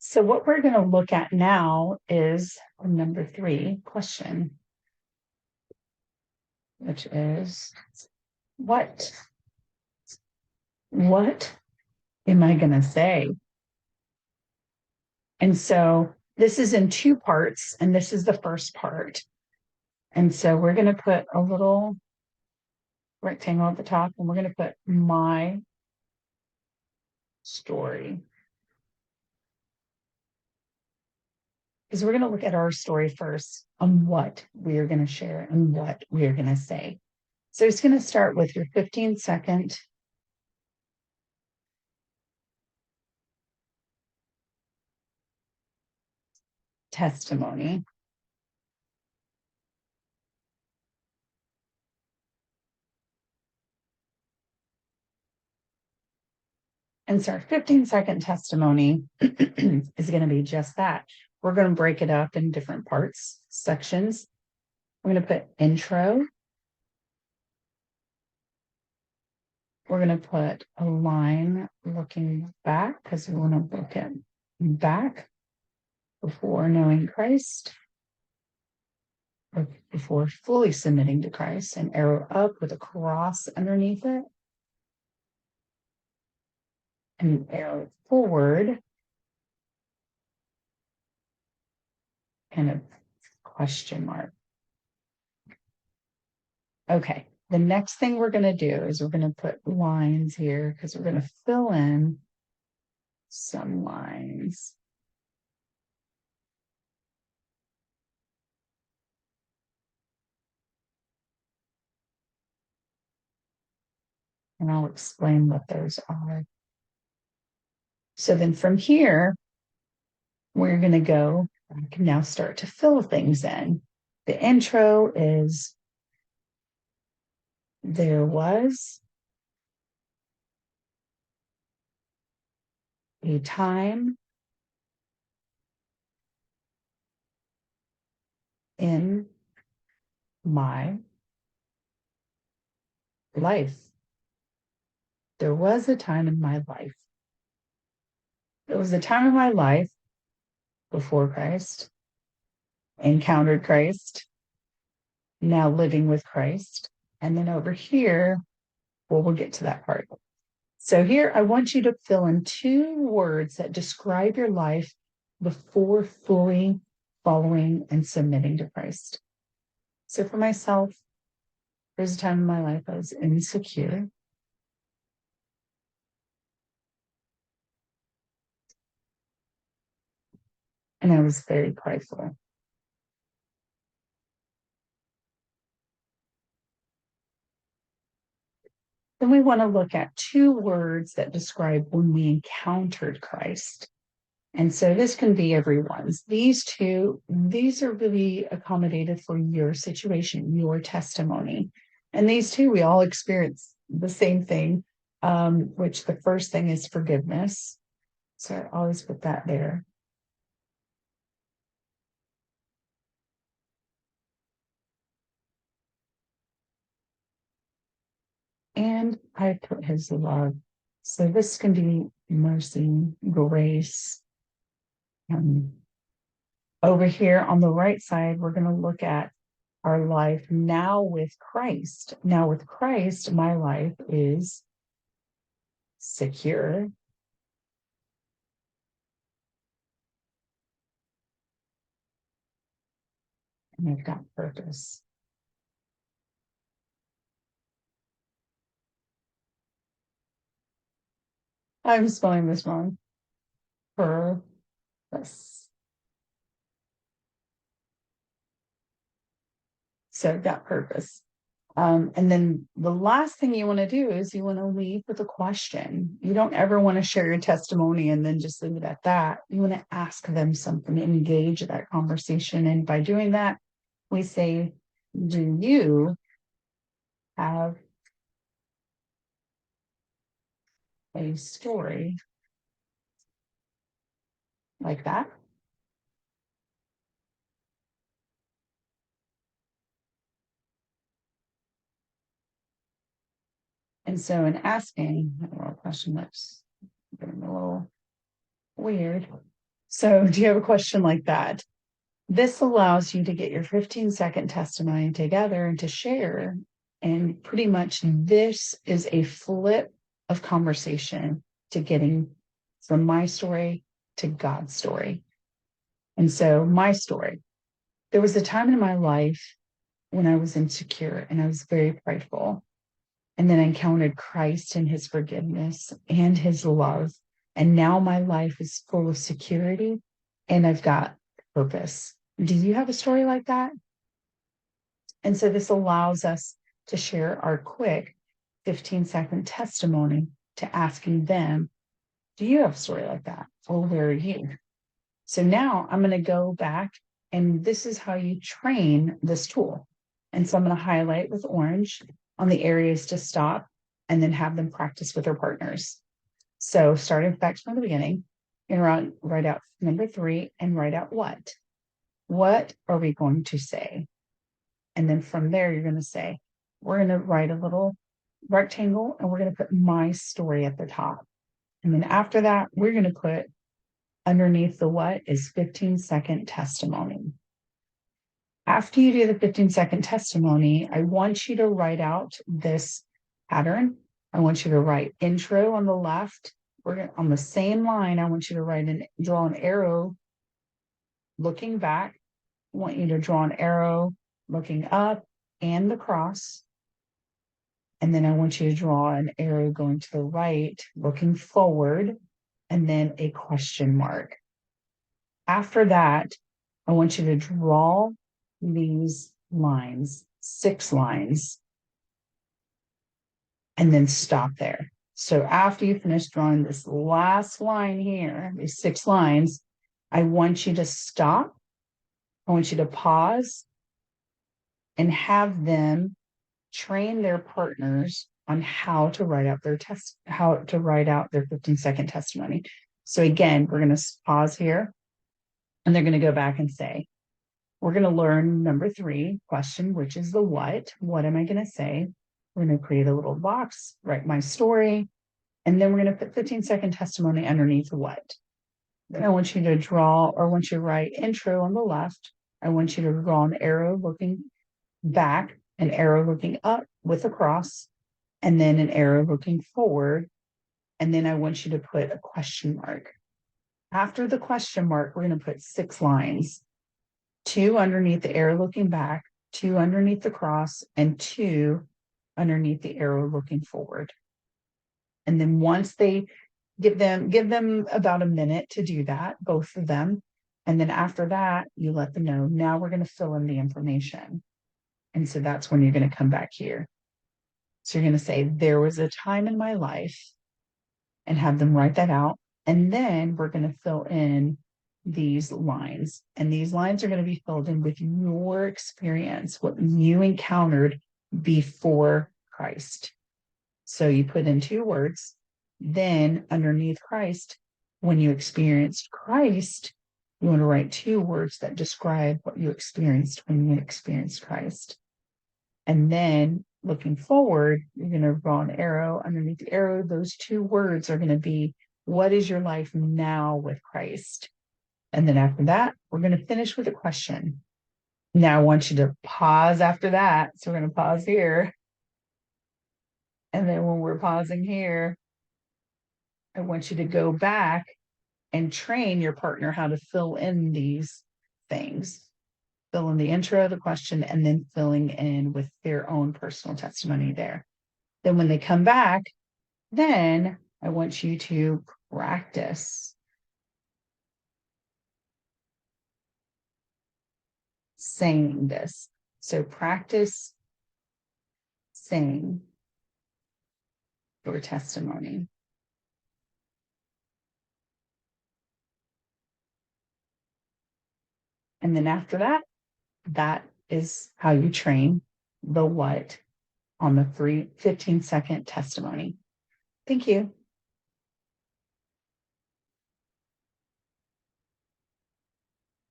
So what we're going to look at now is number 3 question, which is what am I going to say? And so this is in 2 parts, and this is the first part. And so we're going to put a little rectangle at the top, and we're going to put my story. Because we're going to look at our story first on what we are going to share and what we are going to say. So it's going to start with your 15-second testimony. And so our 15-second testimony is going to be just that. We're going to break it up in different parts, sections. We're going to put intro. We're going to put a line looking back because we want to look at back before knowing Christ, or before fully submitting to Christ, an arrow up with a cross underneath it, and an arrow forward, and a question mark. Okay, the next thing we're going to do is we're going to put lines here because we're going to fill in some lines. And I'll explain what those are. So then from here, we're going to go, I can now start to fill things in. The intro is there was a time in my life. There was a time in my life. There was a time in my life before Christ, encountered Christ, now living with Christ. And then over here, well, we'll get to that part. So here, I want you to fill in 2 words that describe your life before fully following and submitting to Christ. So for myself, there's a time in my life I was insecure. And I was very prideful. Then we want to look at 2 words that describe when we encountered Christ. And so this can be everyone's. These are really accommodated for your situation, your testimony. And these 2, we all experience the same thing, which the first thing is forgiveness. So I always put that there. And I put his love. So this can be mercy, grace. Over here on the right side, we're going to look at our life now with Christ. Now with Christ, my life is secure. And I've got purpose. I'm spelling this wrong. Purpose. So I've got purpose. And then the last thing you want to do is you want to leave with a question. You don't ever want to share your testimony and then just leave it at that. You want to ask them something, engage that conversation. And by doing that, we say, do you have a story like that? And so in asking, well, question that's getting a little weird. So, do you have a question like that? This allows you to get your 15-second testimony together and to share. And pretty much this is a flip of conversation to getting from my story to God's story. And so, my story, there was a time in my life when I was insecure and I was very prideful. And then I encountered Christ and his forgiveness and his love. And now my life is full of security and I've got purpose. Do you have a story like that? And so this allows us to share our quick 15-second testimony to asking them, do you have a story like that? Or where are you? So now I'm going to go back, and this is how you train this tool. And so I'm going to highlight with orange on the areas to stop and then have them practice with their partners. So starting back from the beginning, you're going to write out number 3 and write out what. What are we going to say? And then from there, you're going to say, we're going to write a little rectangle and we're going to put my story at the top. And then after that, we're going to put underneath the what is 15-second testimony. After you do the 15-second testimony, I want you to write out this pattern. I want you to write intro on the left. On the same line, I want you to draw an arrow looking back. I want you to draw an arrow looking up and the cross. And then I want you to draw an arrow going to the right, looking forward, and then a question mark. After that, I want you to draw these lines, 6 lines, and then stop there. So after you finish drawing this last line here, these 6 lines, I want you to stop. I want you to pause and have them train their partners on how to write out their 15-second testimony. So again, we're going to pause here and they're going to go back and say, we're going to learn number 3 question, which is the what. What am I going to say? We're going to create a little box, write my story, and then we're going to put 15-second testimony underneath what. Then I want you to draw, or once you write intro on the left, I want you to draw an arrow looking back, an arrow looking up with a cross, and then an arrow looking forward. And then I want you to put a question mark. After the question mark, we're going to put 6 lines, 2 underneath the arrow looking back, 2 underneath the cross, and 2 underneath the arrow looking forward. And then once they give them about a minute to do that, both of them. And then after that, you let them know, now we're going to fill in the information. And so that's when you're going to come back here. So you're going to say, there was a time in my life, and have them write that out. And then we're going to fill in these lines. And these lines are going to be filled in with your experience, what you encountered before Christ. So you put in 2 words. Then underneath Christ, when you experienced Christ, you want to write 2 words that describe what you experienced when you experienced Christ. And then looking forward, you're going to draw an arrow. Underneath the arrow, those 2 words are going to be, what is your life now with Christ? And then after that, we're going to finish with a question. Now I want you to pause after that. So we're going to pause here. And then when we're pausing here, I want you to go back and train your partner how to fill in these things. Fill in the intro, the question, and then filling in with their own personal testimony there. Then when they come back, then I want you to practice saying this. So practice saying your testimony. And then after that, that is how you train the what on the 15-second testimony. Thank you.